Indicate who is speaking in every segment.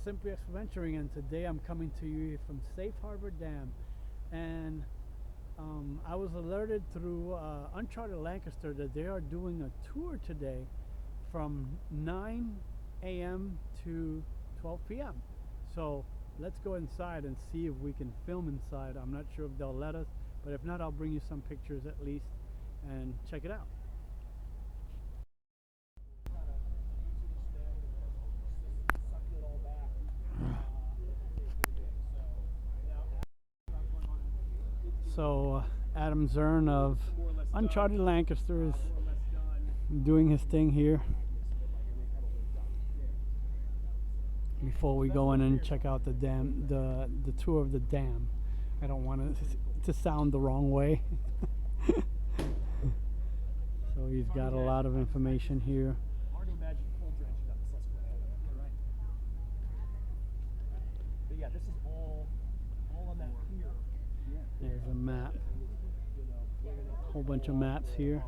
Speaker 1: Simply Adventuring, and today I'm coming to you from Safe Harbor Dam. And I was alerted through Uncharted Lancaster that they are doing a tour today from 9 a.m. to 12 p.m. So let's go inside and see if we can film inside. I'm not sure if they'll let us, but if not, I'll bring you some pictures at least and check it out. So Adam Zern of Uncharted Lancaster is doing his thing here. Before we go in and check out the dam, the tour of the dam. I don't want it to sound the wrong way. So he's got a lot of information here.
Speaker 2: But yeah, this is all on that pier.
Speaker 1: There's a map. A whole bunch of maps here.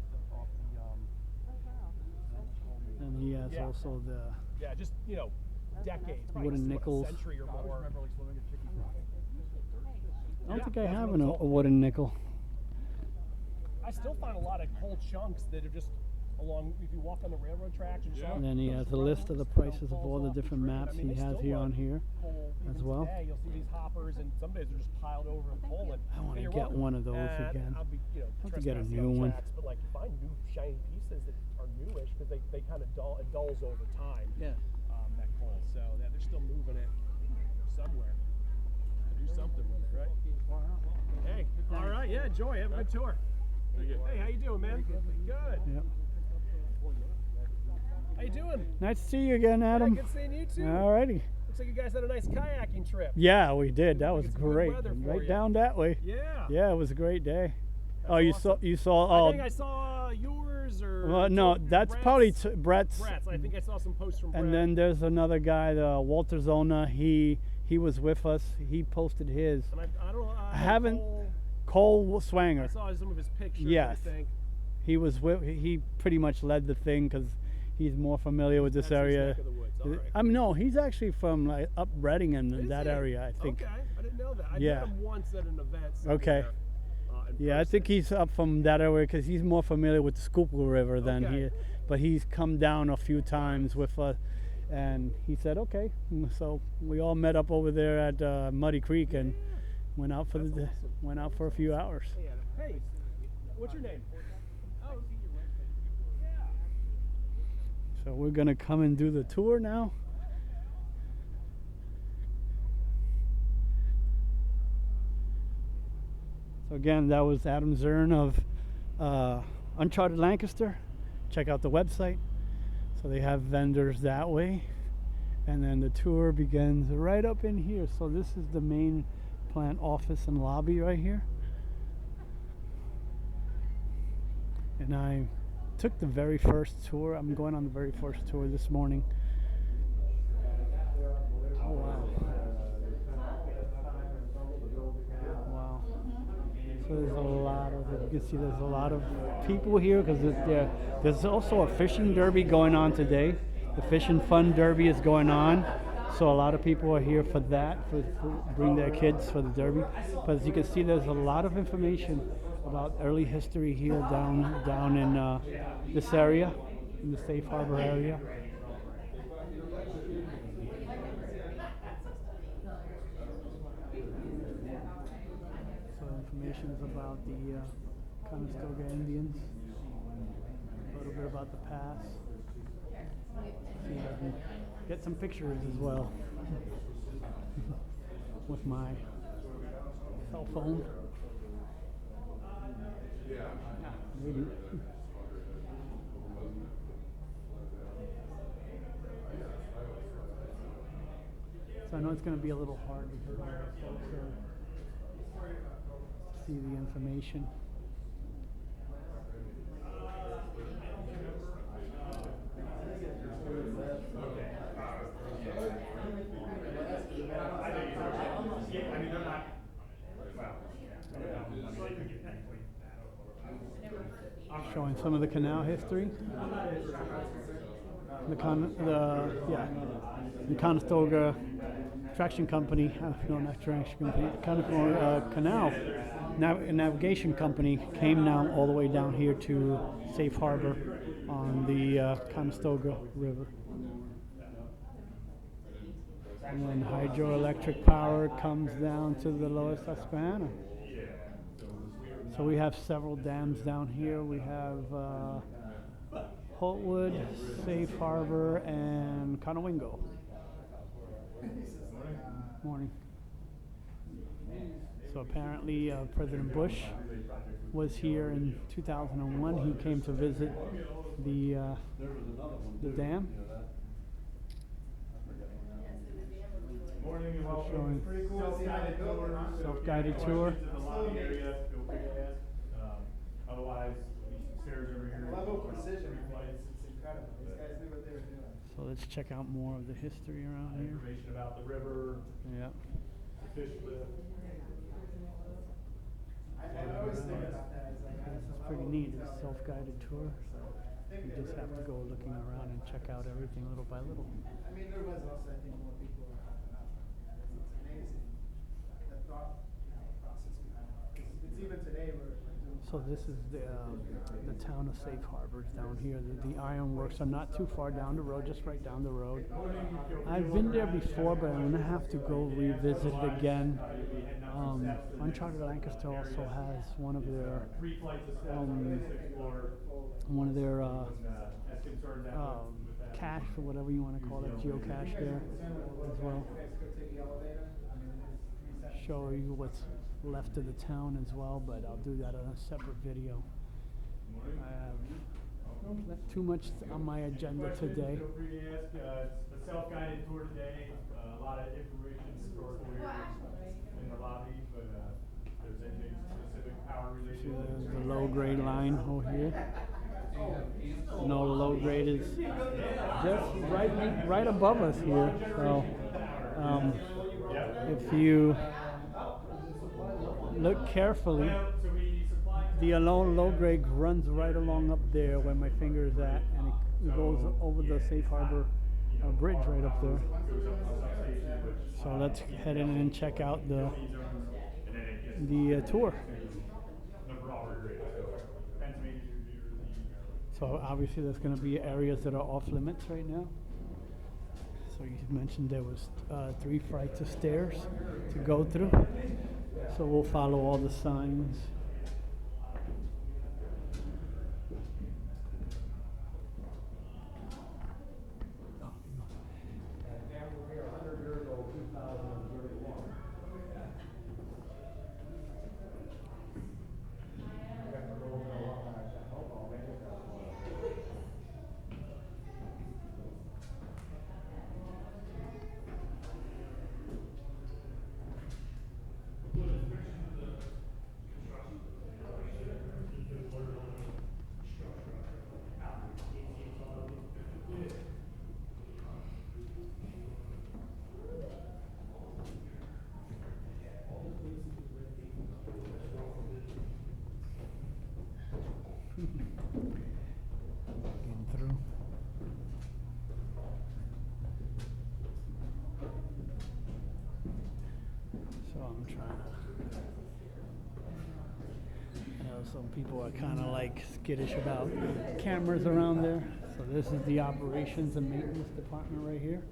Speaker 1: And he has also the
Speaker 2: just decades,
Speaker 1: wooden nickels.
Speaker 2: century or more.
Speaker 1: I don't think I have a wooden nickel.
Speaker 2: I still find a lot of whole chunks that are just along. If you walk on the railroad tracks,
Speaker 1: and then he has a list of the prices of all the different maps he has here on here as well.
Speaker 2: Today, you'll see these hoppers, and some days they're just piled over in Poland.
Speaker 1: I want to get one of those again.
Speaker 2: I'll be,
Speaker 1: I have to get a new one.
Speaker 2: Tracks, but like you find new shiny pieces that are newish because they kind of it dulls over time.
Speaker 1: Yeah.
Speaker 2: That coal, so they're still moving it somewhere. Do something with it, right? Hey, all right, yeah, enjoy. Have a good tour. Hey, how you doing, man? Good.
Speaker 1: Yep.
Speaker 2: How you doing?
Speaker 1: Nice to see you again, Adam.
Speaker 2: Yeah, good seeing you too.
Speaker 1: All righty.
Speaker 2: Looks like you guys had a nice kayaking trip.
Speaker 1: Yeah, we did. That was great. Right down that way.
Speaker 2: Yeah.
Speaker 1: Yeah, it was a great day.
Speaker 2: That's
Speaker 1: oh, you
Speaker 2: awesome.
Speaker 1: saw.
Speaker 2: I think I saw yours or.
Speaker 1: Well, no, that's
Speaker 2: Brett's.
Speaker 1: probably Brett's.
Speaker 2: Brett's. I think I saw some posts from Brett.
Speaker 1: And then there's another guy, Walter Zona. He was with us. He posted his.
Speaker 2: And I don't know.
Speaker 1: I haven't. Cole Swanger.
Speaker 2: I saw some of his pictures.
Speaker 1: Yes.
Speaker 2: I think.
Speaker 1: He was with. He pretty much led the thing because he's more familiar with this area.
Speaker 2: Right.
Speaker 1: No, he's actually from like up Reading and that area, I think.
Speaker 2: Okay, I didn't know that. I
Speaker 1: Yeah.
Speaker 2: met him once at an event.
Speaker 1: Okay. Yeah, I think he's up from that area because he's more familiar with the Schuylkill River than he. But he's come down a few times with us, and he said, okay. So we all met up over there at Muddy Creek and went out for went out for a few hours.
Speaker 2: Hey, what's your name? Oh,
Speaker 1: so we're gonna come and do the tour now. So again, that was Adam Zern of Uncharted Lancaster. Check out the website. So they have vendors that way. And then the tour begins right up in here. So this is the main plant office and lobby right here. And I took the very first tour. I'm going on the very first tour this morning. Oh, wow. Wow. So there's a lot of, you can see there's a lot of people here because there's also a fishing derby going on today. The Fishing Fun Derby is going on. So a lot of people are here for that, for bring their kids for the derby. But as you can see, there's a lot of information about early history here down in this area, in the Safe Harbor area. So information is about the Conestoga Indians, a little bit about the past. See if I can get some pictures as well with my cell phone. Maybe. So I know it's going to be a little hard because all the folks see the information. Showing some of the canal history. the Conestoga Traction Company, no, not Traction Company, Conestoga Canal Navigation Company came now all the way down here to Safe Harbor on the Conestoga River. And then hydroelectric power comes down to the Lower Susquehanna. So we have several dams down here. We have Holtwood, Safe Harbor, and Conowingo. Morning. So apparently President Bush was here in 2001. He came to visit the dam.
Speaker 3: Morning and welcome.
Speaker 1: Showing
Speaker 3: Pretty cool.
Speaker 1: Self-guided tour.
Speaker 3: To the lobby area, WK&S. Otherwise, these stairs over here.
Speaker 4: Level of precision. It's incredible. These guys knew what they were doing.
Speaker 1: So let's check out more of the history around here.
Speaker 3: Information about the river,
Speaker 1: Yeah.
Speaker 3: the fish lift.
Speaker 4: I always think about that. It's like,
Speaker 1: It's pretty neat. It's a self-guided tour. So you just have to go looking around and check out everything little by little.
Speaker 4: I mean, there was also, I think, more people are popping up. It's amazing. The thought process behind it. It's even today we're doing.
Speaker 1: So this is the town of Safe Harbors down here. The ironworks are not too far down the road, just right down the road. I've been there before, but I'm gonna have to go revisit it again. Uncharted Lancaster also has one of their cache or whatever you want to call it, geocache there as well. Show you what's left of the town as well, but I'll do that on a separate video. I have not too much on my agenda today.
Speaker 3: Feel free to ask. It's a self-guided tour today. A lot of information, historical areas in the lobby, but if there's anything specific power related.
Speaker 1: There's the low grade line over here. No, the low grade is just right above us here. So if you look carefully, the low grade runs right along up there where my finger is at, and it goes over the Safe Harbor bridge right up there. So let's head in and check out the tour. So obviously there's going to be areas that are off limits right now. So you mentioned there was 3 flights of stairs to go through. So we'll follow all the signs. Getting through. So I'm trying to, I know some people are kind of like skittish about cameras around there. So this is the operations and maintenance department right here.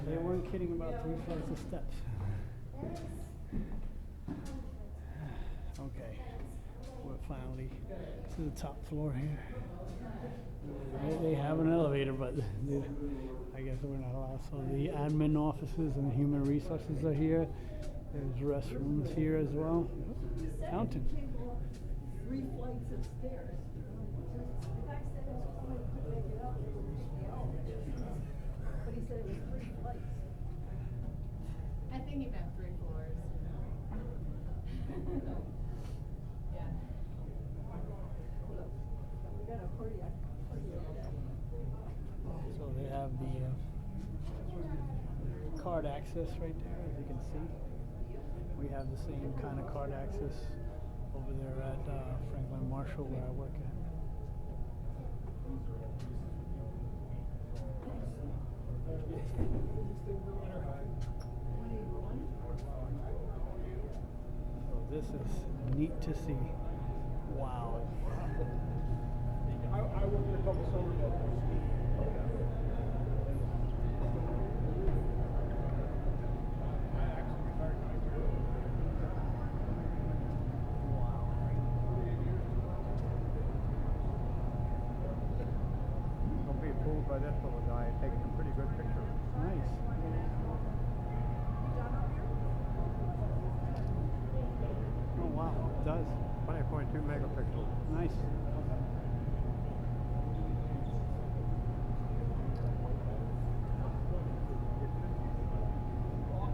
Speaker 1: They weren't kidding about 3 flights of steps. Okay, we're finally to the top floor here. They have an elevator, but I guess we're not allowed. So the admin offices and human resources are here. There's restrooms here as well. Fountain.
Speaker 5: 3 flights of stairs. But he said it was 3 flights.
Speaker 6: I think he meant 3 floors.
Speaker 1: access right there, as you can see. We have the same kind of card access over there at Franklin Marshall where I work at. So this is neat to see. Wow.
Speaker 2: I worked in a couple summer buildings. I actually retired in high school.
Speaker 1: Wow.
Speaker 6: Don't be fooled by this little guy. It takes some pretty good pictures.
Speaker 1: Nice. Oh wow, it does.
Speaker 6: 20.2 megapixels.
Speaker 1: Nice.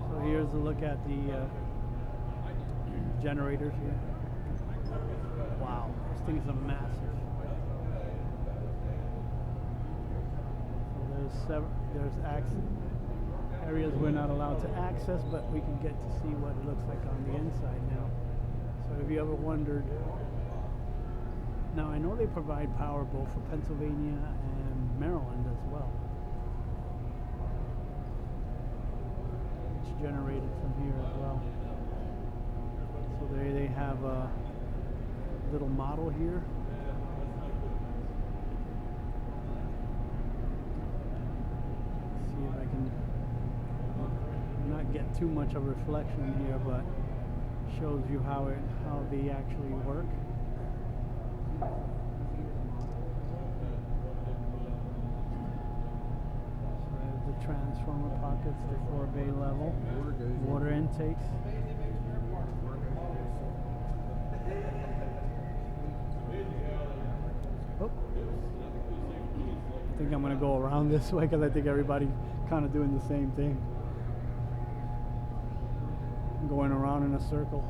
Speaker 1: So here's a look at the generators here. Wow, these things are massive. So there's areas we're not allowed to access, but we can get to see what it looks like on the inside now. So have you ever wondered? Now I know they provide power both for Pennsylvania and Maryland as well. It's generated from here as well. So there they have a little model here. See if I can not get too much of a reflection here, but shows you how they actually work. So there's the transformer pockets, the 4-bay level, water intakes. Oh. I think I'm going to go around this way because I think everybody's kind of doing the same thing. Going around in a circle.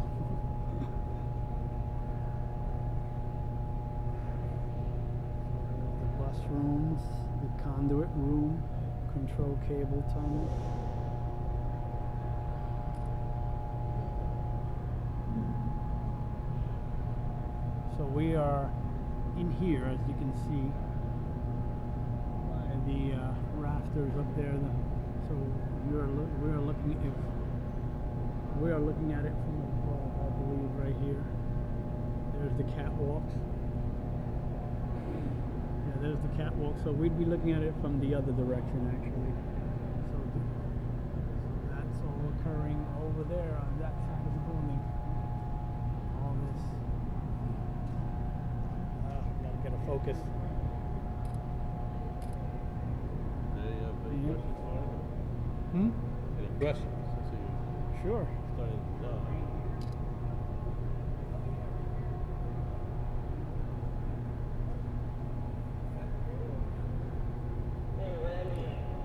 Speaker 1: The bus rooms, the conduit room, control cable tunnel. So we are in here, as you can see, by the rafters up there. So we are looking at it from above, I believe, right here. There's the catwalks. Yeah, there's the catwalk. So we'd be looking at it from the other direction, actually. So that's all occurring over there on that side of the building. All this. Gotta get a focus.
Speaker 7: Any
Speaker 1: Yeah.
Speaker 7: questions for him?
Speaker 1: Hmm?
Speaker 7: Any questions? Let's see.
Speaker 1: Sure.
Speaker 7: Starting now.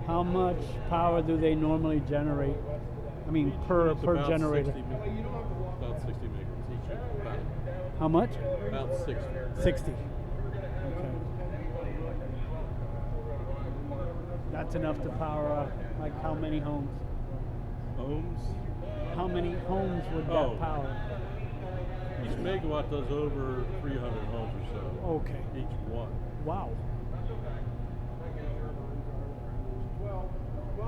Speaker 1: How much power do they normally generate? I mean,
Speaker 7: Each
Speaker 1: per
Speaker 7: unit's about
Speaker 1: generator.
Speaker 7: 60 about 60 megawatts each.
Speaker 1: How much?
Speaker 7: About 60.
Speaker 1: 60. Okay. That's enough to power like how many homes?
Speaker 7: Homes.
Speaker 1: How many homes would that
Speaker 7: Oh.
Speaker 1: power?
Speaker 7: Each megawatt does over 300 homes or so.
Speaker 1: Okay.
Speaker 7: Each one.
Speaker 1: Wow.
Speaker 7: The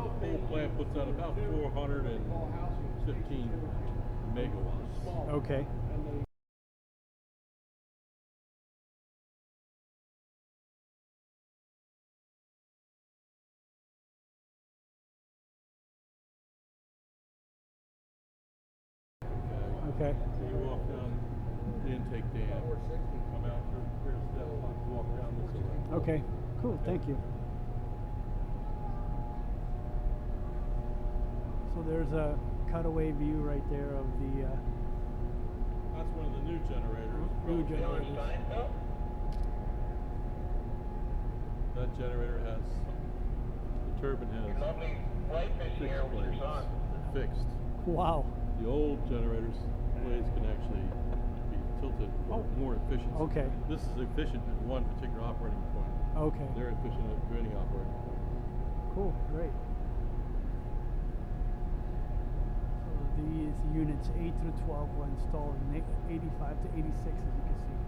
Speaker 7: whole plant puts out about 415 megawatts.
Speaker 1: Okay. Okay.
Speaker 7: So you walk down the intake dam, come out through the rear step, walk down this way.
Speaker 1: Okay. Cool. Thank you. So there's a cutaway view right there of the
Speaker 7: That's one of the new generators.
Speaker 1: new generators.
Speaker 7: That generator has, the turbine has fixed blades. They're fixed.
Speaker 1: Wow.
Speaker 7: The old generators, blades can actually be tilted for more efficiency.
Speaker 1: Okay.
Speaker 7: This is efficient at one particular operating point.
Speaker 1: Okay.
Speaker 7: They're efficient at any operating point.
Speaker 1: Cool. Great. These units 8 through 12 were installed in 85 to 86, as you can see.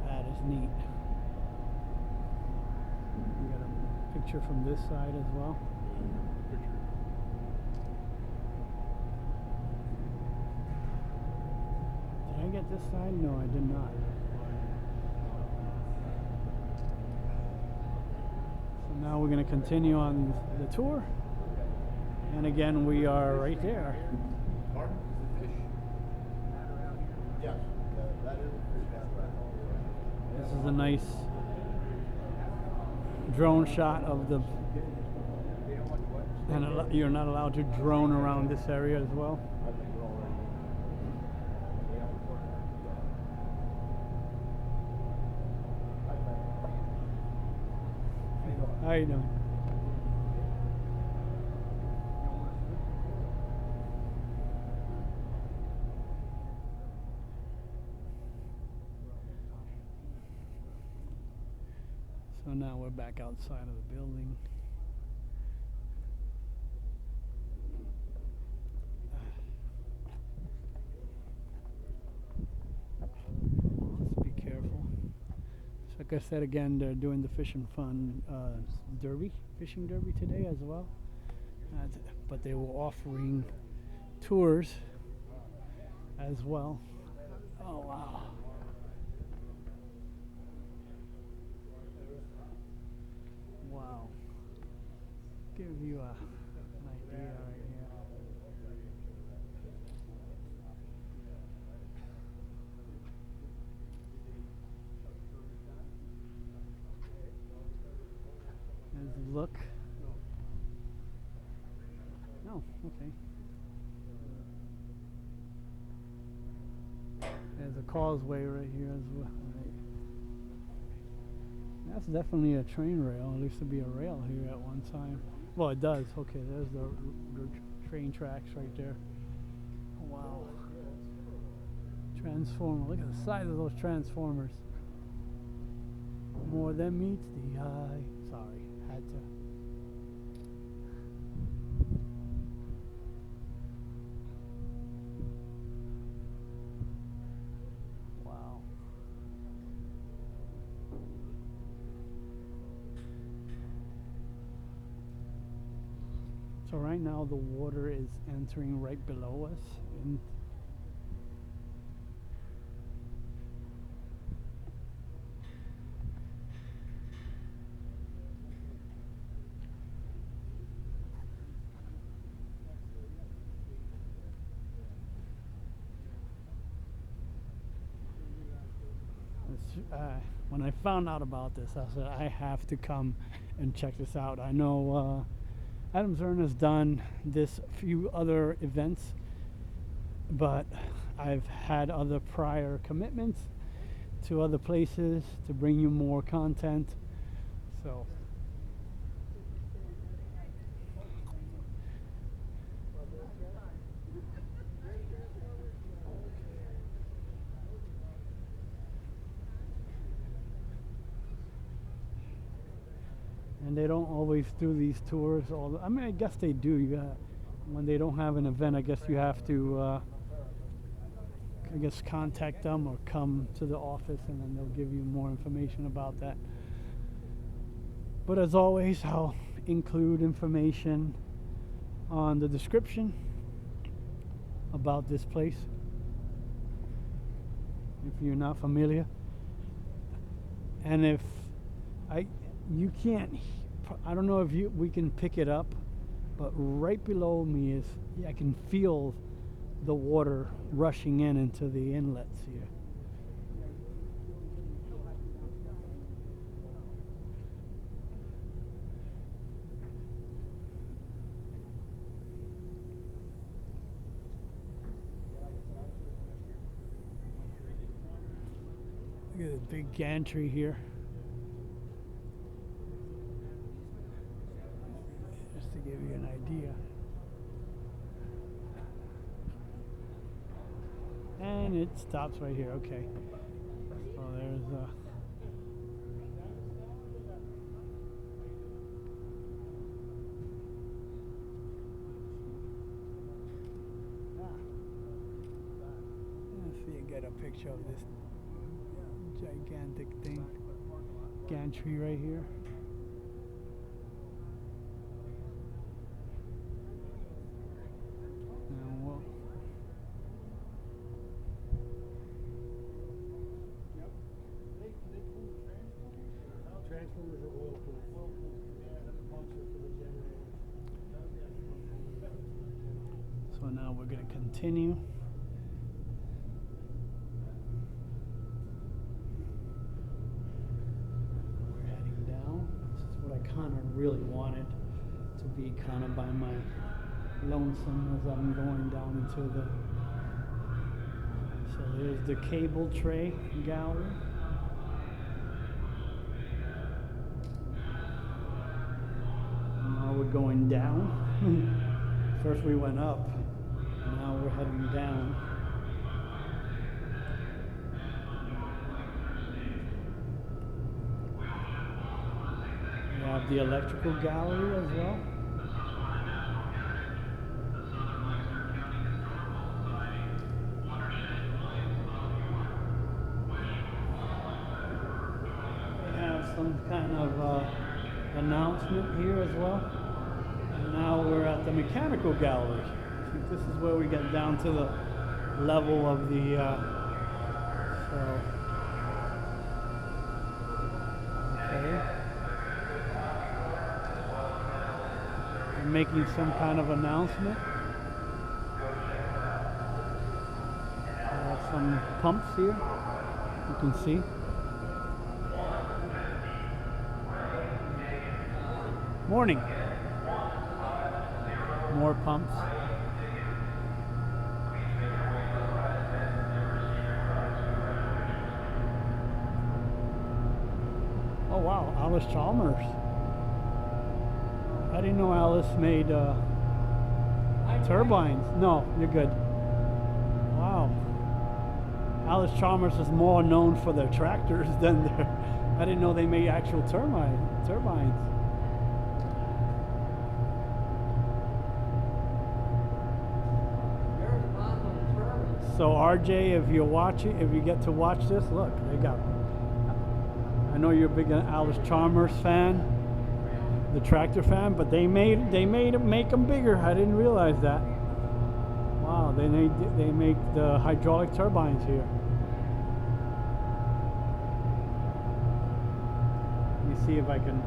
Speaker 1: That is neat. We got a picture from this side as well.
Speaker 7: Picture.
Speaker 1: Did I get this side? No, I did not. So now we're going to continue on the tour. And again, we are right there.
Speaker 7: Pardon? Fish? Yes, that is a fish back.
Speaker 1: This is a nice drone shot of the, and you're not allowed to drone around this area as well. How you doing? So now we're back outside of the building. Let's be careful. So like I said again, they're doing the Fish and Fun fishing derby today as well. But they were offering tours as well. Oh wow. Wow. Give you an idea right here. There's a look. Oh, okay. There's a causeway right here as well. Right. That's definitely a train rail. It used to be a rail here at one time. Well, it does. Okay, there's the train tracks right there. Oh, wow. Transformer. Look at the size of those transformers. More than meets the eye. Sorry, had to. Wow. So right now the water is entering right below us. And when I found out about this, I said I have to come and check this out. I know Adams Earn has done this few other events, but I've had other prior commitments to other places to bring you more content. So and they don't always do these tours. I mean, I guess they do. When they don't have an event, I guess you have to, contact them or come to the office, and then they'll give you more information about that. But as always, I'll include information on the description about this place if you're not familiar. And if you can't, I don't know if we can pick it up, but right below me is, I can feel the water rushing into the inlets here. Look at the big gantry here. Just to give you an idea. And it stops right here, okay. So there's get a picture of this gigantic thing. Gantry right here. Now, well,
Speaker 2: Transformers are oil cooled. Yeah, the pumps are for the generators.
Speaker 1: so now we're going to continue. We're heading down. This is what I kind of really wanted to be kind of by my Lonesome as I'm going down into the. So there's the cable tray gallery. Now we're going down. First we went up, now we're heading down. We have the electrical gallery as well. We have some kind of announcement here as well. And now we're at the mechanical gallery. I think this is where we get down to the level of the okay. We're making some kind of announcement. There are some pumps here, you can see. Morning. More pumps. Oh wow, Alice Chalmers. I didn't know Alice made turbines. No, you're good. Wow. Alice Chalmers is more known for their tractors than their. I didn't know they made actual turbines. So RJ, if you're watching, if you get to watch this, look, they got. I know you're a big Alice Chalmers fan, the tractor fan, but they make them bigger. I didn't realize that. Wow, they make the hydraulic turbines here. Let me see if I can.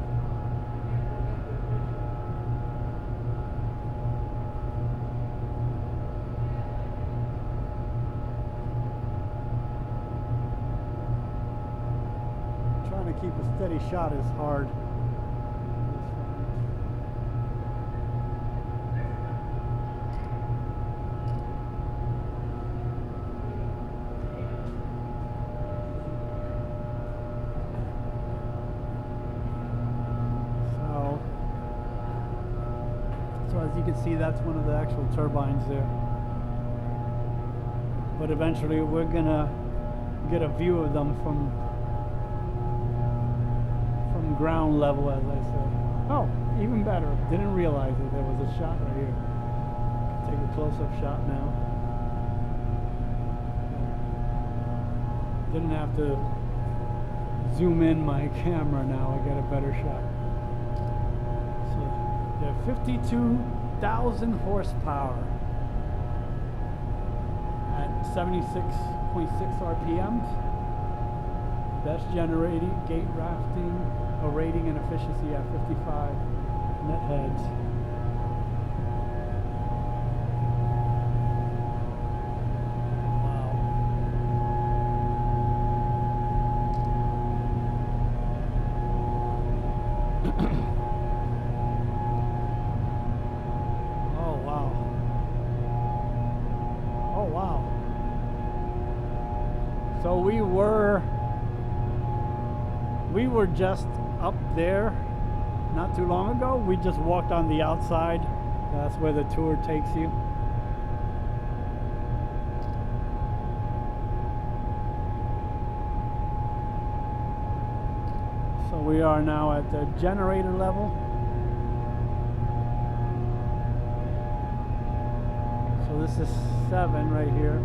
Speaker 1: Trying to keep a steady shot is hard. So as you can see, that's one of the actual turbines there. But eventually we're gonna get a view of them from ground level, as I said. Oh, even better. Didn't realize it. There was a shot right here. Take a close-up shot now. Didn't have to zoom in my camera now. I got a better shot. So they're 52,000 horsepower at 76.6 RPMs. Best generating, gate rafting, a rating and efficiency at 55 net heads. Wow. Oh wow. Oh wow. So we were just up there not too long ago. We just walked on the outside. That's where the tour takes you. So we are now at the generator level. So this is 7 right here.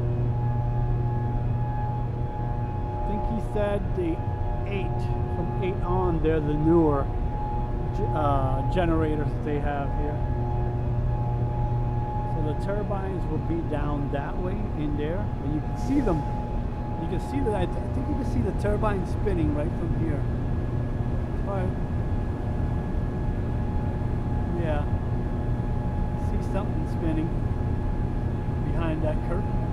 Speaker 1: think he said the 8, from 8 on, they're the newer generators that they have here. So the turbines will be down that way in there, and you can see them. You can see that. I think you can see the turbine spinning right from here. But yeah, see something spinning behind that curtain.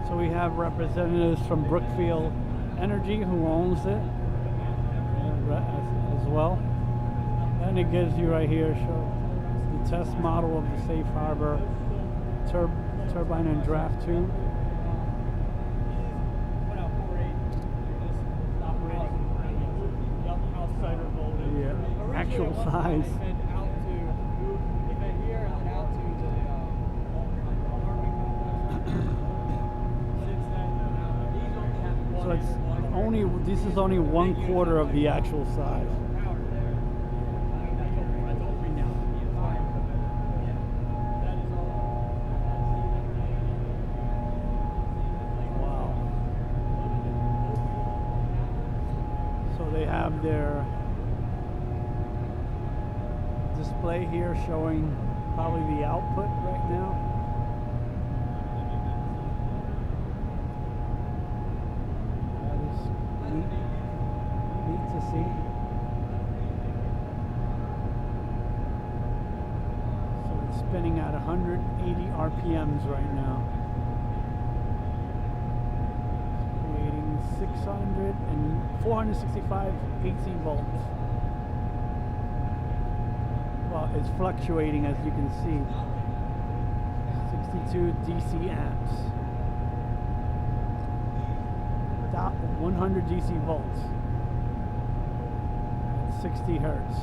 Speaker 1: So we have representatives from Brookfield Energy who owns it as well. And it gives you right here, show the test model of the safe harbor turbine and draft tube. Yeah, actual size. So it's only, this is only 1/4 of the actual size. Wow. So they have their display here showing probably the output right now. Neat to see. So it's spinning at 180 RPMs right now, creating 465 AC volts. Well, it's fluctuating, as you can see. 62 DC amps. 100 DC volts at 60 hertz.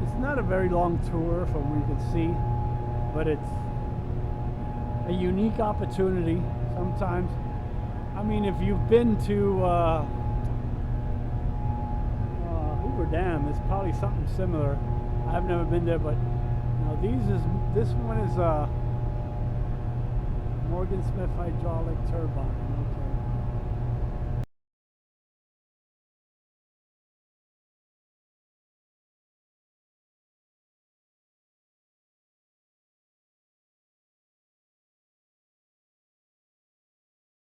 Speaker 1: It's not a very long tour from what you can see, but it's a unique opportunity sometimes. I mean, if you've been to Dam, it's probably something similar. I've never been there, but this one is Morgan Smith hydraulic turbine. Okay.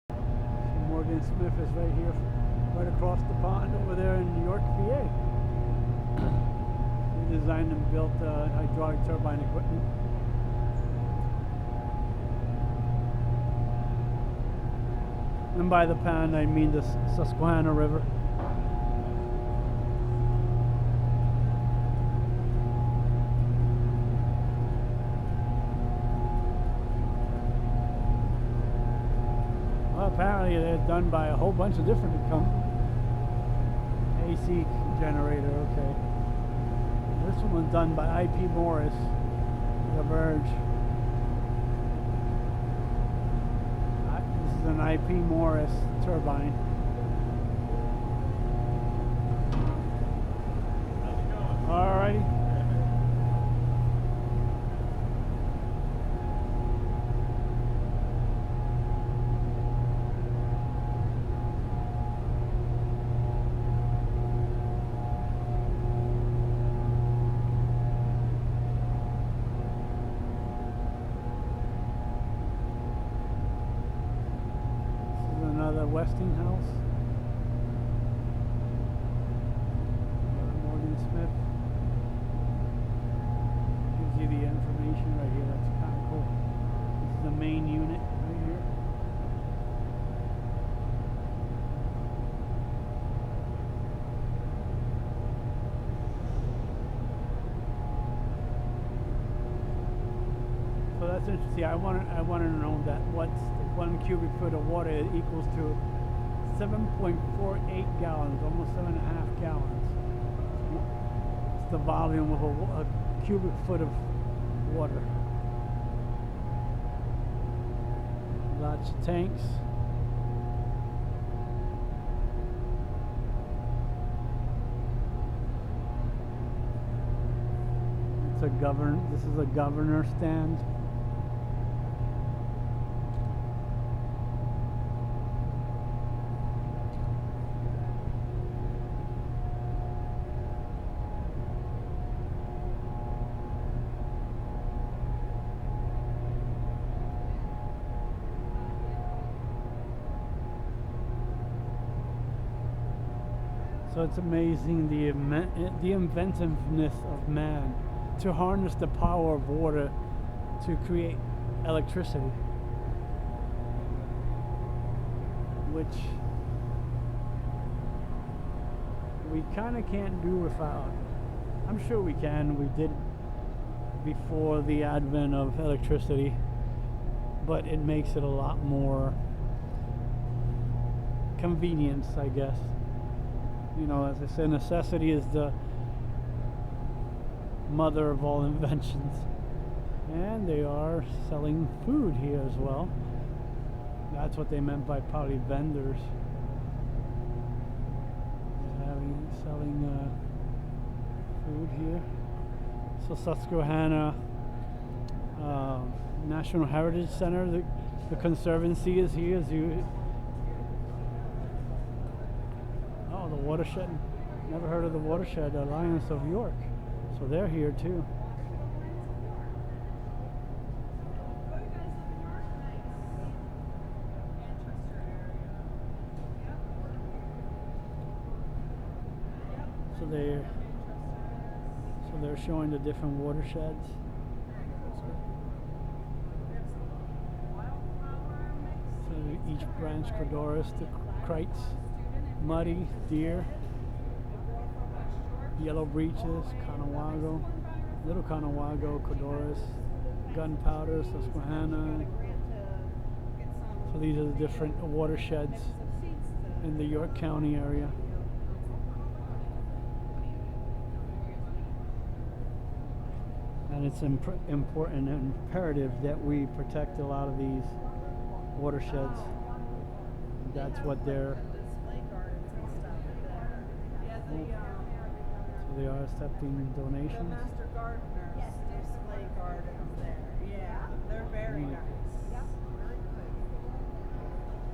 Speaker 1: So Morgan Smith is right here, right across the pond over there in New York, PA. They designed and built hydraulic turbine equipment. And by the pond, I mean the Susquehanna River. Well, apparently they're done by a whole bunch of different companies. AC generator, okay. This one was done by IP Morris, the Verge. This is an IP Morris turbine. Alrighty. Westinghouse. Morgan Smith. Gives you the information right here. That's kind of cool. This is the main unit right here. So that's interesting. I want to know that what's 1 cubic foot of water equals to 7.48 gallons, almost 7.5 gallons. the volume of a cubic foot of water. Lots of tanks. This is a governor stand. So it's amazing the inventiveness of man to harness the power of water to create electricity, which we kind of can't do without. I'm sure we can. We did before the advent of electricity, but it makes it a lot more convenience, I guess. You know, as I said, necessity is the mother of all inventions. And they are selling food here as well. That's what they meant by probably vendors. Selling food here. So Susquehanna National Heritage Center, the Conservancy is here. Oh, the Watershed. Never heard of the Watershed Alliance of York. So they're here too. So they're showing the different watersheds. So each branch, Codoris, the Krites, Muddy, Deer, Yellow Breeches, Conawago, Little Conawago, Codoris, Gunpowder, Susquehanna. So these are the different watersheds in the York County area. And it's important and imperative that we protect a lot of these watersheds. That's what they're. So they are accepting donations.
Speaker 5: The Master Gardeners display gardens there. Yeah, they're very nice. Yep. Very good.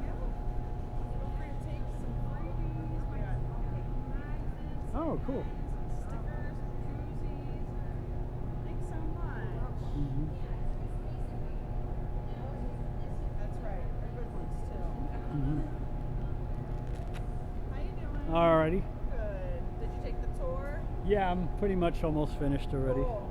Speaker 5: Yep. Feel free to take some freebies. We got magnets.
Speaker 1: Oh, cool.
Speaker 5: Stickers, koozies. Thanks so much.
Speaker 1: Mm-hmm.
Speaker 5: That's right. They're good ones too.
Speaker 1: Mm-hmm.
Speaker 5: How you doing?
Speaker 1: Alrighty.
Speaker 5: Good. Did you take the tour?
Speaker 1: Yeah, I'm pretty much almost finished already.
Speaker 5: Cool.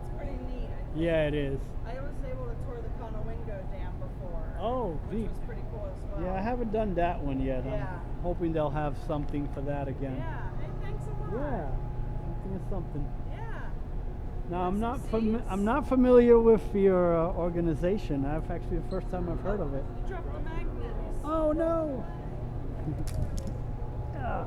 Speaker 5: It's pretty neat. I think.
Speaker 1: Yeah, it is.
Speaker 5: I was able to tour the Conowingo Dam before.
Speaker 1: Oh,
Speaker 5: which
Speaker 1: neat.
Speaker 5: was pretty cool as well.
Speaker 1: Yeah, I haven't done that one yet.
Speaker 5: Yeah.
Speaker 1: I'm hoping they'll have something for that again.
Speaker 5: Yeah. Hey, thanks a lot.
Speaker 1: Yeah, something is something.
Speaker 5: Yeah.
Speaker 1: Now
Speaker 5: Want some seeds?
Speaker 1: I'm not familiar with your organization. I've actually the first time I've heard of it.
Speaker 5: You dropped the magnets.
Speaker 1: Oh no! Ah.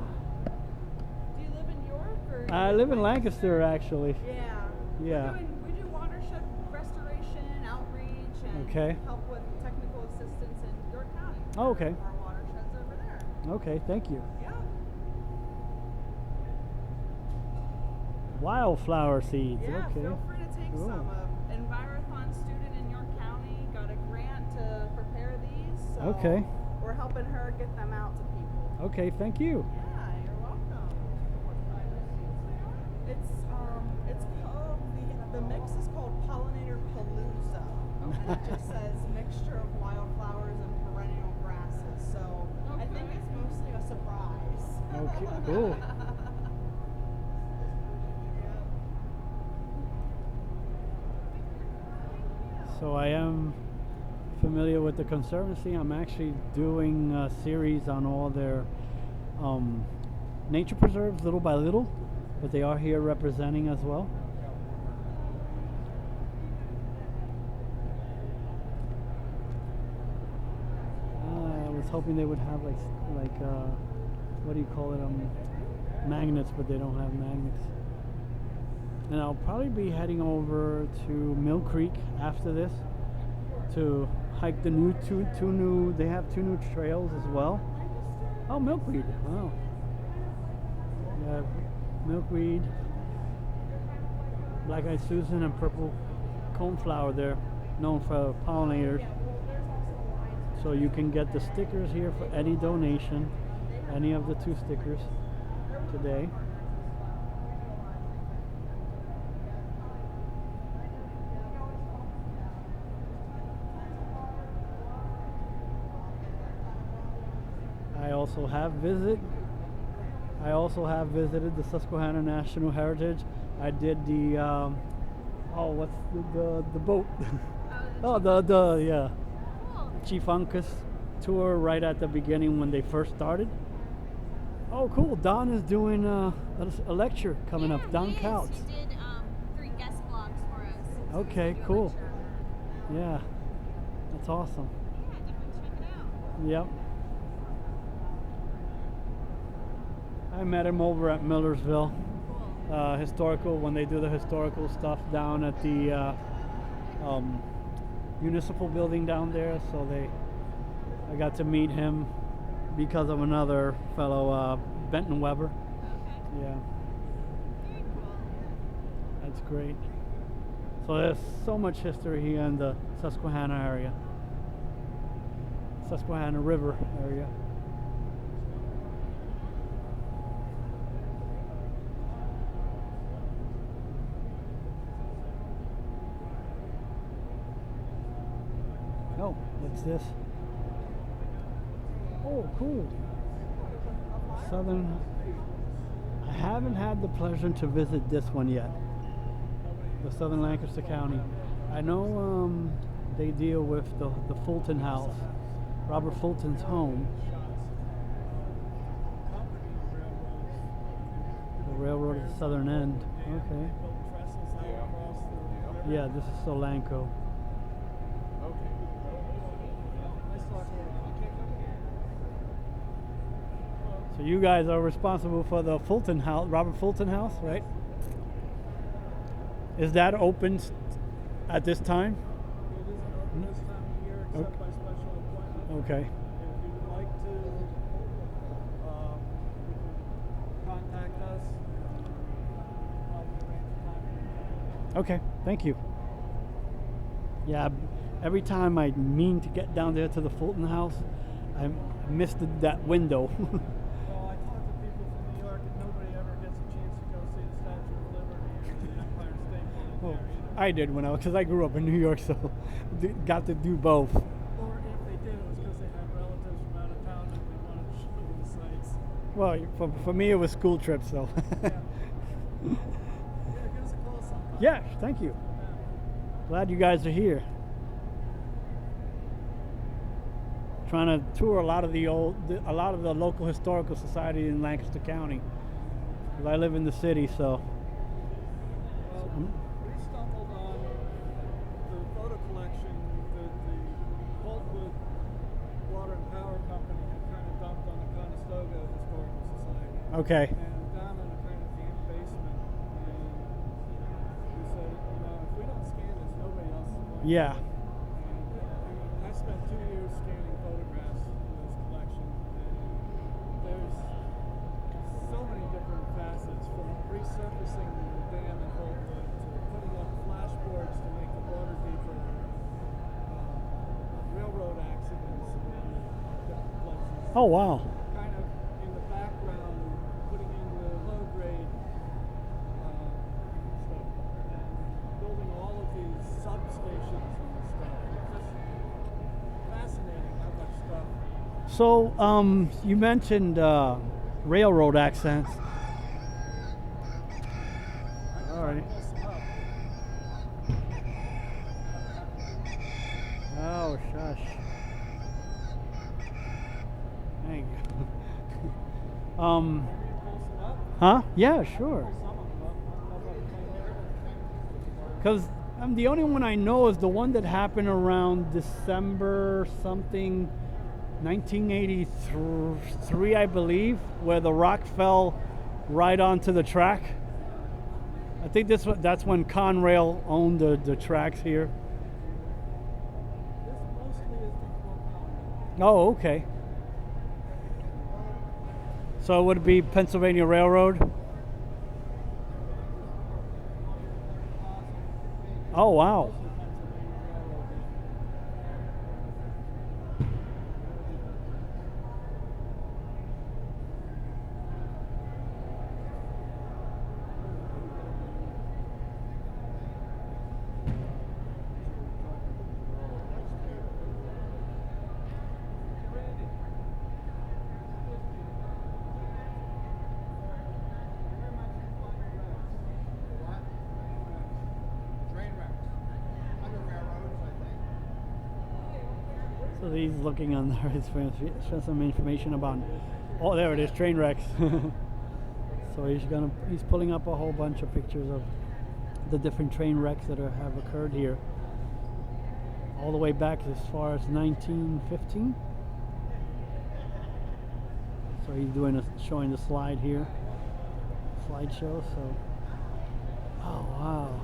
Speaker 5: Do you live in York or?
Speaker 1: I live in Lancaster actually.
Speaker 5: Yeah.
Speaker 1: Yeah.
Speaker 5: We do watershed restoration, outreach, and
Speaker 1: Okay.
Speaker 5: help with technical assistance in York County.
Speaker 1: Oh, okay.
Speaker 5: Our watersheds over there.
Speaker 1: Okay, thank you.
Speaker 5: Yeah.
Speaker 1: Wildflower seeds.
Speaker 5: Yeah,
Speaker 1: Okay.
Speaker 5: feel free to take
Speaker 1: Cool.
Speaker 5: some. Envirothon student in York County got a grant to prepare these. So
Speaker 1: Okay.
Speaker 5: we're helping her get them out to people.
Speaker 1: Okay, thank you.
Speaker 5: Yeah, you're welcome. It's called the mix is called Pollinator Palooza, and it just says mixture of wildflowers and perennial grasses. So I think it's mostly a surprise.
Speaker 1: Okay, cool. So I am familiar with the Conservancy. I'm actually doing a series on all their nature preserves little by little, but they are here representing as well. I was hoping they would have like what do you call it? Magnets, but they don't have magnets. And I'll probably be heading over to Mill Creek after this to hike the new two new. They have 2 new trails as well. Oh, milkweed! Wow. Yeah, milkweed, black-eyed Susan, and purple coneflower. They're known for pollinators. So you can get the stickers here for any donation, any of the 2 stickers today. I also have visited the Susquehanna National Heritage. I did the what's the boat? Yeah, Chief Uncas tour right at the beginning when they first started. Oh, cool! Don is doing a lecture coming up. Don Couch.
Speaker 8: He did 3 guest blogs for us.
Speaker 1: Okay, cool. Yeah, that's awesome.
Speaker 8: Yeah, definitely check it out.
Speaker 1: Yep. I met him over at Millersville Historical when they do the historical stuff down at the municipal building down there. So I got to meet him because of another fellow, Benton Weber.
Speaker 8: Okay.
Speaker 1: Yeah,
Speaker 8: Very cool.
Speaker 1: that's great. So there's so much history here in the Susquehanna area, Susquehanna River area. Oh, what's this? Oh, cool. Southern. I haven't had the pleasure to visit this one yet. The Southern Lancaster County. I know they deal with the Fulton House, Robert Fulton's home. The railroad at the southern end. Okay. Yeah, this is Solanco. So you guys are responsible for the Fulton House, Robert Fulton House, right? Is that open at this time?
Speaker 4: It isn't open this time of year except by special appointment.
Speaker 1: Okay.
Speaker 4: If you would like to, you can contact us. Help arrange time.
Speaker 1: Okay, thank you. Yeah, every time I mean to get down there to the Fulton House, I missed that window.
Speaker 4: Well, I talk to people from New York and nobody ever gets a chance to go see the Statue of Liberty or the Empire State Building
Speaker 1: Well,
Speaker 4: there either.
Speaker 1: I did because I grew up in New York, so got to do both.
Speaker 4: Or if they did, it was because they had relatives from out of town and they wanted to show them the sights.
Speaker 1: Well, for me it was school trips, so.
Speaker 4: Yeah. Yeah, give us a call sometime.
Speaker 1: Yeah, thank you.
Speaker 4: Yeah.
Speaker 1: Glad you guys are here. Trying to tour a lot of the local historical society in Lancaster County. 'Cause I live in the city, so.
Speaker 4: Well, we stumbled on the photo collection that the Boltwood Water and Power Company had kind of dumped on the Conestoga Historical Society.
Speaker 1: Okay.
Speaker 4: And down in a kind of damp basement. And we said, if we don't scan this, nobody else is going to.
Speaker 1: Yeah.
Speaker 4: And I spent 2 years scanning photographs in this collection. And there's so many different facets, from resurfacing the dam in Boltwood to putting up flashboards to make the water deeper, railroad accidents in different places.
Speaker 1: Oh wow.
Speaker 4: Kind of in the background, putting in the low grade stuff, and building all of these substations and stuff. It's just fascinating how much stuff.
Speaker 1: So, you mentioned railroad accidents. All right. Oh, shush. Thank you. Huh? Yeah, sure. Because I'm the only one I know is the one that happened around December something, 1983, I believe, where the rock fell right onto the track. I think that's when Conrail owned the tracks here.
Speaker 4: This mostly is before Conrail.
Speaker 1: Oh, okay. So it would be Pennsylvania Railroad? Oh, wow.
Speaker 4: Mostly Pennsylvania Railroad.
Speaker 1: So he's looking on there. He's showing some information about. Oh, there it is, train wrecks. So he's pulling up a whole bunch of pictures of the different train wrecks that have occurred here, all the way back as far as 1915. So he's showing the slide here, slideshow. So, oh wow.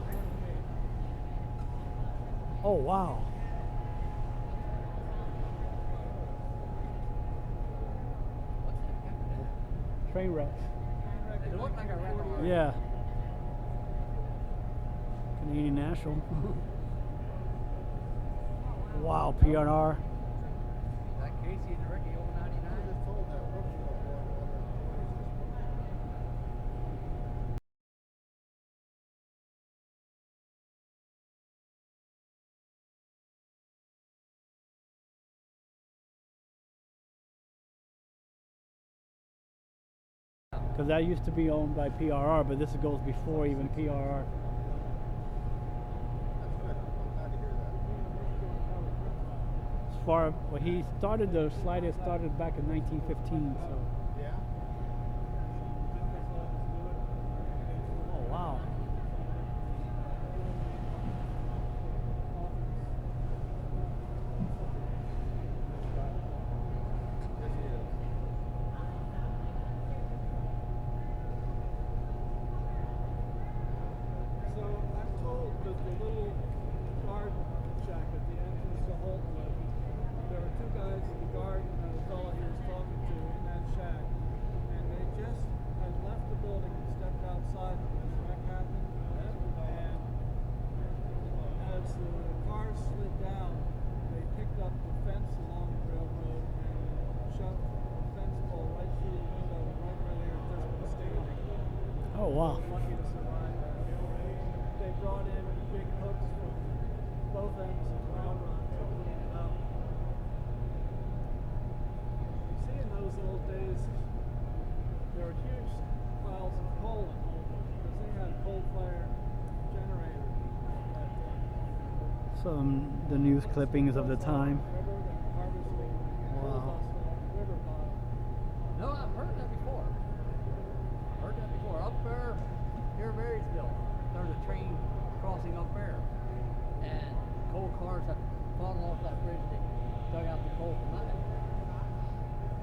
Speaker 1: Oh wow. Train wrecks.
Speaker 6: It looked like a red.
Speaker 1: Yeah. Canadian National. Wow, PRR.
Speaker 6: That Casey and the Ricky over 99. I just told that
Speaker 1: Because that used to be owned by PRR, but this goes before even PRR.
Speaker 6: That's good. I'm glad to hear that.
Speaker 1: As far, well, he started the slide. It started back in 1915. So.
Speaker 6: Yeah?
Speaker 1: Oh wow.
Speaker 6: Yes, he is.
Speaker 4: So I'm told that the little garden shack at the entrance to Fulton House, there were two guys in the garden and a fellow he was talking to in that shack, and they just had left the building and stepped outside when this wreck happened. And as the cars slid down, they picked up the fence along the railroad and shoved the fence pole right through the window, right where they were just been standing.
Speaker 1: Oh wow.
Speaker 4: Lucky to survive that. They brought in big hooks from both ends of the railroad to clean it up. You see, in those old days, there were huge piles of coal in Fulton because they had coal-fired generators that
Speaker 1: The news clippings of the time.
Speaker 4: river that harvesting coal
Speaker 1: Wow.
Speaker 4: dust off the river bottom.
Speaker 6: No, I've heard that before. Heard that before. Up there, near Marysville, there's a train crossing up there. And coal cars have fallen off that bridge. They dug out the coal from that.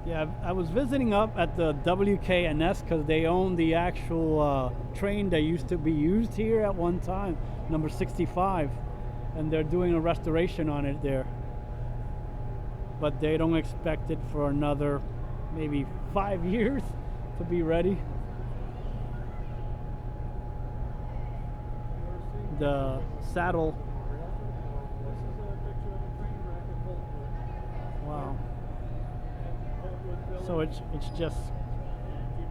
Speaker 1: Yeah, I was visiting up at the WK&S because they own the actual train that used to be used here at one time, number 65, and they're doing a restoration on it there. But they don't expect it for another maybe 5 years to be ready. The saddle.
Speaker 4: This is a picture of a train wreck at Fulton.
Speaker 1: Wow.
Speaker 4: And Fulton Village.
Speaker 1: So it's just.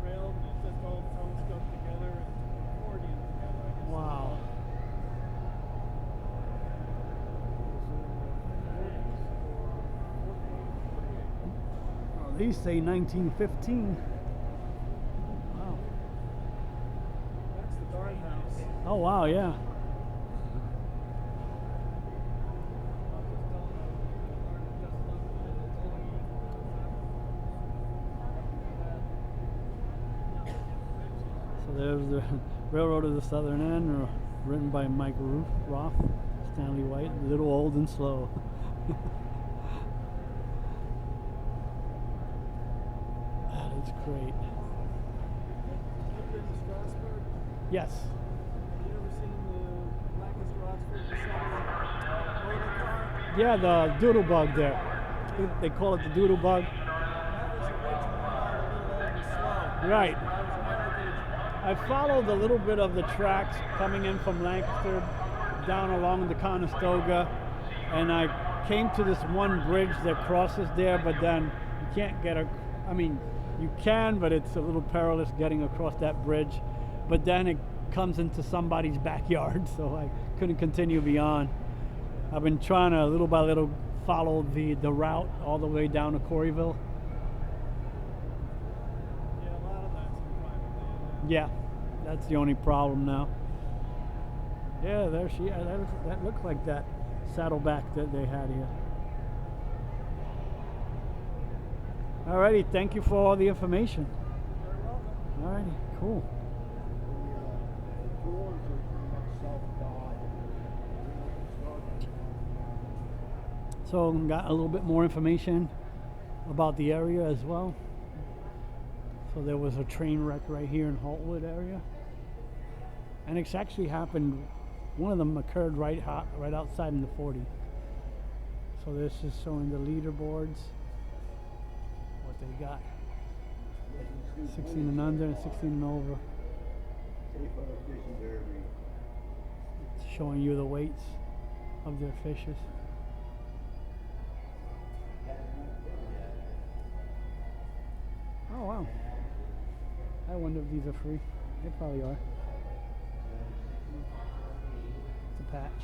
Speaker 4: Derailed and it's just all thrown stuff together and accordion together, I guess.
Speaker 1: Wow. Well, these say 1915. Wow.
Speaker 4: That's the guardhouse.
Speaker 1: Oh wow, yeah. So there's the Railroad of the Southern End, written by Mike Roth, Stanley White, Little Old and Slow. That is great.
Speaker 4: You've been to Strasbourg?
Speaker 1: Yes.
Speaker 4: that's for the motor car.
Speaker 1: Yeah, the doodle bug there. They call it the doodle bug.
Speaker 4: That was originally a little overslow.
Speaker 1: Right.
Speaker 4: That was narrow gauge.
Speaker 1: I followed a little bit of the tracks coming in from Lancaster down along the Conestoga, and I came to this one bridge that crosses there, but then you can't get I mean, you can, but it's a little perilous getting across that bridge. But then it comes into somebody's backyard, so I couldn't continue beyond. I've been trying to, little by little, follow the route all the way down to Corryville.
Speaker 4: Yeah, a lot of that's in private land.
Speaker 1: Yeah, that's the only problem now. Yeah, there she. That looks like that saddleback that they had here. Alrighty, thank you for all the information.
Speaker 4: Very welcome.
Speaker 1: Alrighty, cool. So got a little bit more information about the area as well. So there was a train wreck right here in Holtwood area, and it's actually happened. One of them occurred right outside in the 40. So this is showing the leaderboards, what they got. 16 and under and 16 and over. It's showing you the weights of their fishes. Oh wow. I wonder if these are free. They probably are. It's a patch.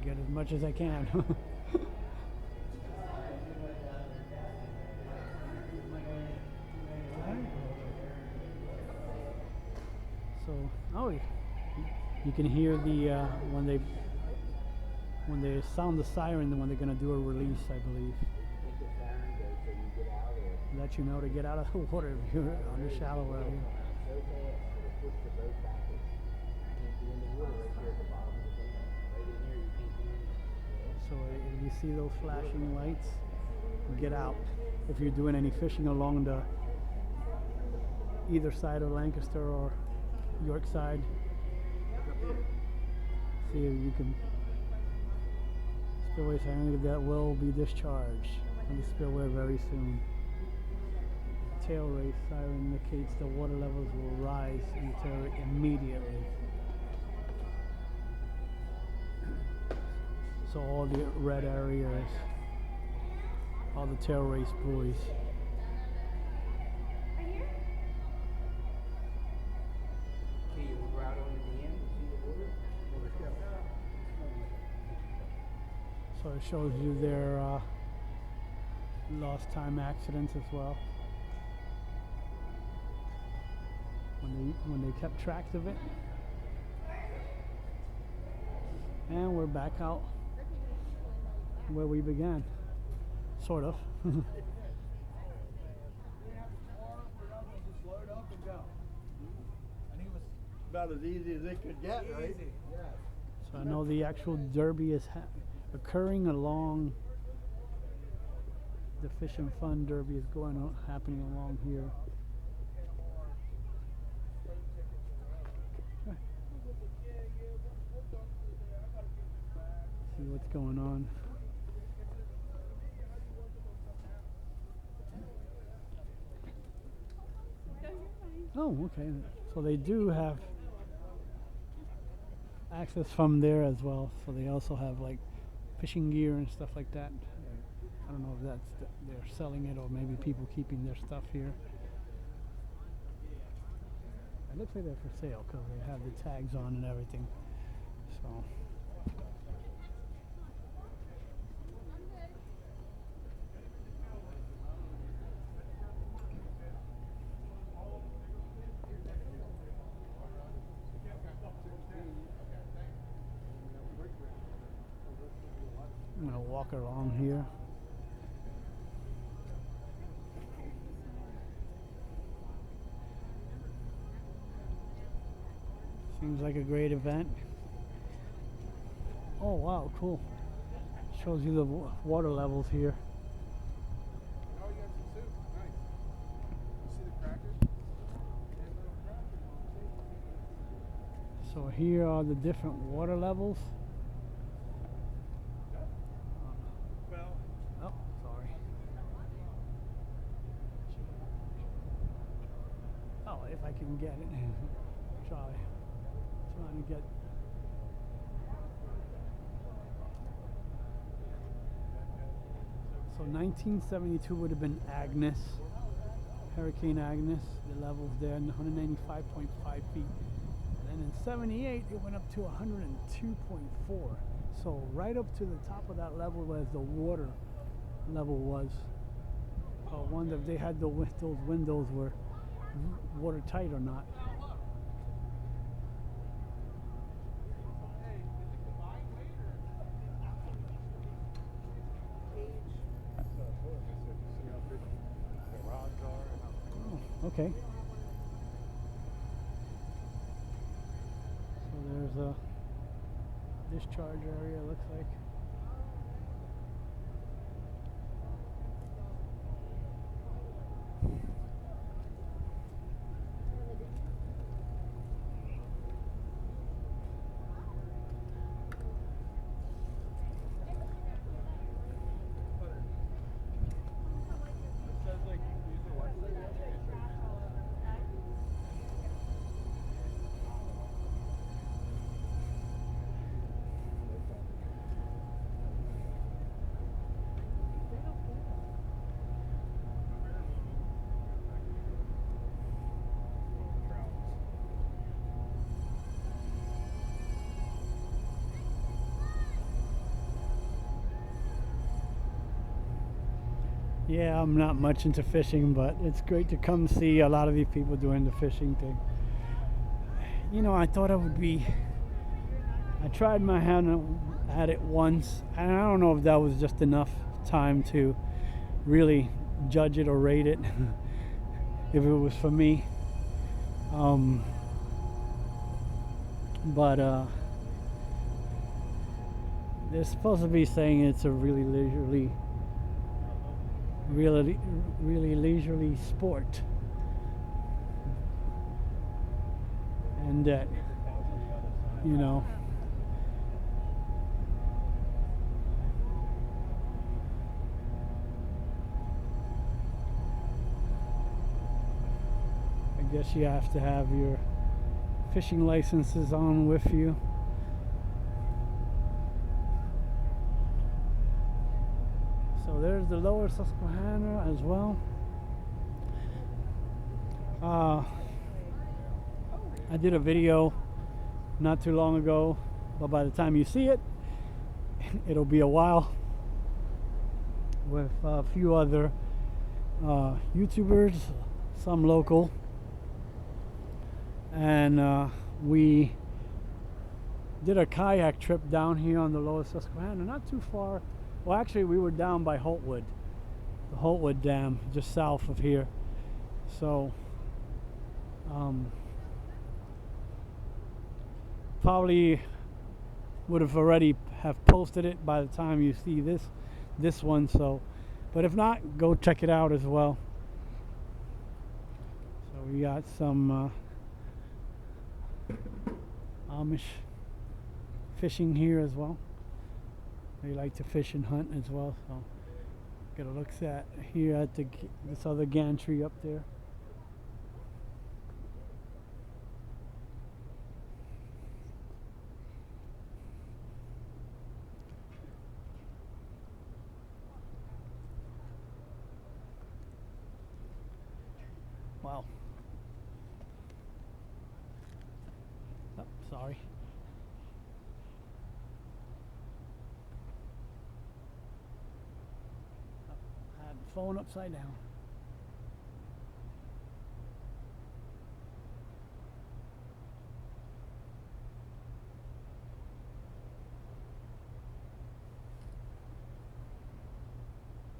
Speaker 1: Get as much as I can. So, oh, you can hear the when they sound the siren when they're going to do a release, I believe. Let you know to get out of the water if you're on the shallow area. So if you see those flashing lights, get out. If you're doing any fishing along the either side of Lancaster or York side, see if you can. Spillway siren that will be discharged from the spillway very soon. Tail race siren indicates the water levels will rise in the tail immediately. So all the red areas, all the tail race buoys. So it shows you their lost time accidents as well. When they kept track of it. And we're back out where we began, sort of.
Speaker 9: About as easy as it could get, right? Yeah.
Speaker 1: So I know the actual derby is occurring along the Fish and Fun Derby is happening along here. Okay. See what's going on. Oh, okay. So they do have access from there as well. So they also have like fishing gear and stuff like that. I don't know if that's they're selling it or maybe people keeping their stuff here. It looks like they're for sale because they have the tags on and everything. So. I'm gonna walk along here. Seems like a great event. Oh wow, cool. Shows you the water levels here.
Speaker 4: Oh, you got some soup. Nice. You see the crack?
Speaker 1: So here are the different water levels.
Speaker 2: Well,
Speaker 1: Oh, sorry. Oh, if I can get it. Trying to get. So 1972 would have been Agnes, Hurricane Agnes. The levels there, 195.5 feet. And in 78, it went up to 102.4. So right up to the top of that level as the water level was. I wonder if they had those windows were watertight or not. Oh, okay. So there's a discharge area, looks like. Yeah, I'm not much into fishing, but it's great to come see a lot of these people doing the fishing thing. You know, I thought I tried my hand at it once, and I don't know if that was just enough time to really judge it or rate it, if it was for me. But they're supposed to be saying it's a really leisurely sport, and that, you know, I guess you have to have your fishing licenses on with you. So there's the lower Susquehanna as well. I did a video not too long ago, but by the time you see it, it'll be a while, with a few other YouTubers, some local, and we did a kayak trip down here on the lower Susquehanna, not too far. Well, actually, we were down by Holtwood, the Holtwood Dam, just south of here. So, probably would have already have posted it by the time you see this one. So, but if not, go check it out as well. So we got some Amish fishing here as well. They like to fish and hunt as well, so get a look at here at this other gantry up there. Wow. Oh, sorry. Phone upside down.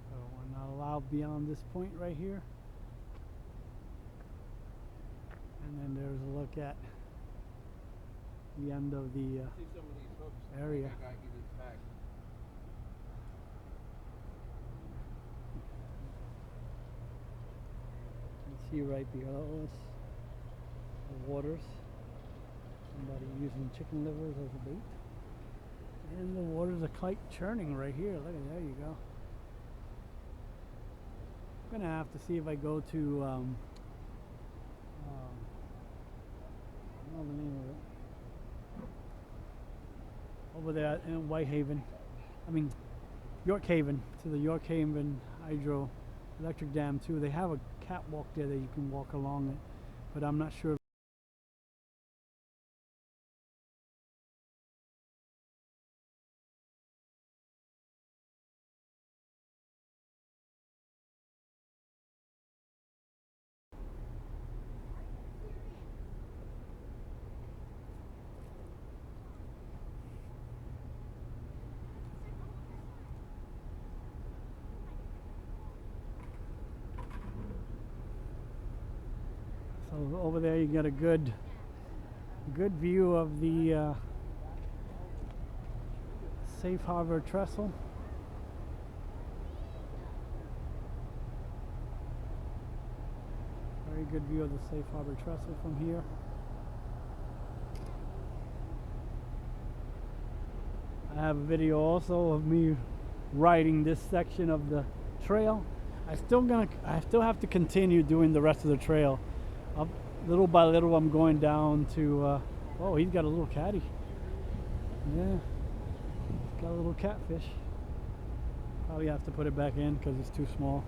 Speaker 1: So we're not allowed beyond this point right here. And then there's a look at the end of the area. You see right below us the waters. Somebody using chicken livers as a bait. And the water's a kite churning right here. Look at there you go. I'm gonna have to see if I go to I don't know the name of it. Over there in Whitehaven. I mean York Haven, to the York Haven hydroelectric dam too. They have a catwalk there that you can walk along it, but I'm not sure. So over there you get a good view of the Safe Harbor trestle. Very good view of the Safe Harbor trestle from here. I have a video also of me riding this section of the trail. I still have to continue doing the rest of the trail. Little by little I'm going down to oh, he's got a little caddy. Yeah, he's got a little catfish. Probably have to put it back in because it's too small.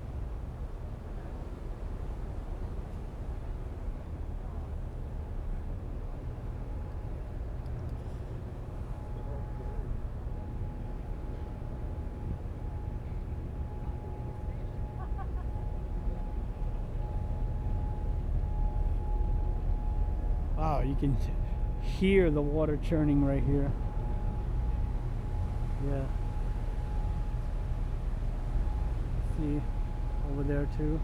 Speaker 1: Wow, you can hear the water churning right here. Yeah. See over there too.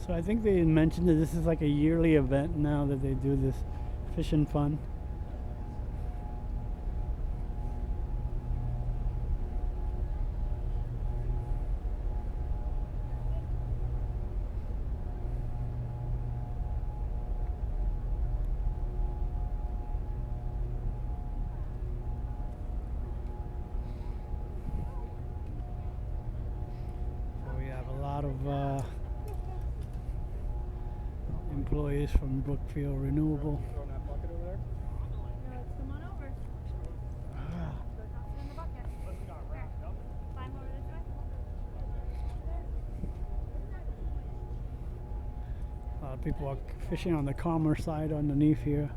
Speaker 1: So I think they mentioned that this is like a yearly event now that they do this fishing fun. So we have a lot of employees from Brookfield Renewable.
Speaker 2: Throwing that bucket over there?
Speaker 8: No, let's come on over. Go toss it in the bucket. Here. Climb over this way.
Speaker 1: A lot of people are fishing on the calmer side underneath here.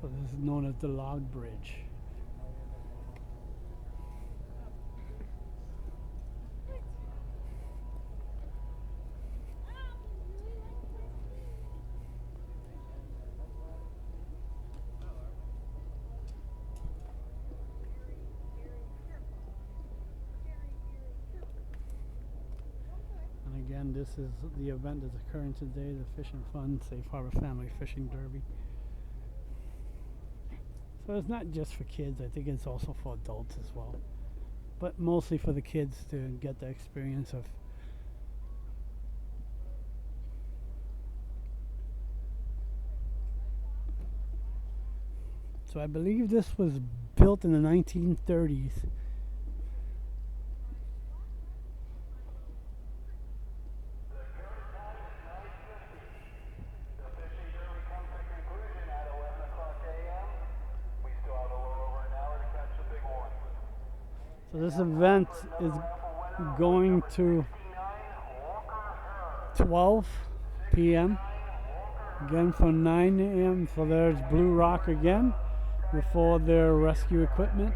Speaker 1: So this is known as the Log Bridge. And again, this is the event that's occurring today, the Fish and Fun Safe Harbor Family Fishing Derby. So it's not just for kids, I think it's also for adults as well. But mostly for the kids to get the experience of So I believe this was built in the 1930s. So this event is going to 12 p.m. Again from 9 a.m. So there's Blue Rock again before their rescue equipment.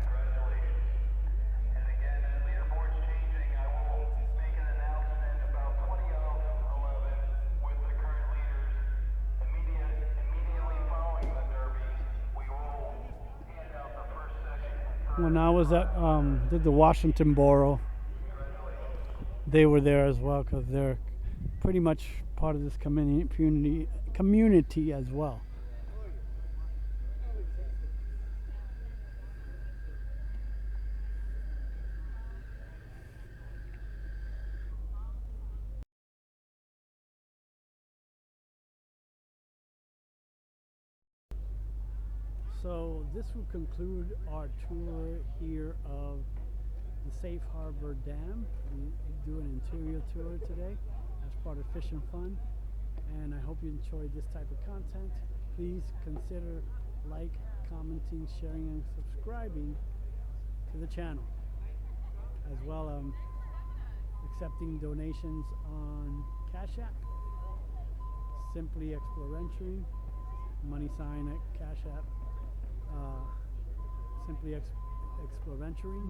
Speaker 1: When I was at did the Washington Borough, they were there as well because they're pretty much part of this community as well. So this will conclude our tour here of the Safe Harbor Dam. We do an interior tour today as part of Fish and Fun, and I hope you enjoyed this type of content. Please consider like, commenting, sharing, and subscribing to the channel, as well as accepting donations on Cash App, Simply Explorentury, money sign at Cash App, Simply Explorentury.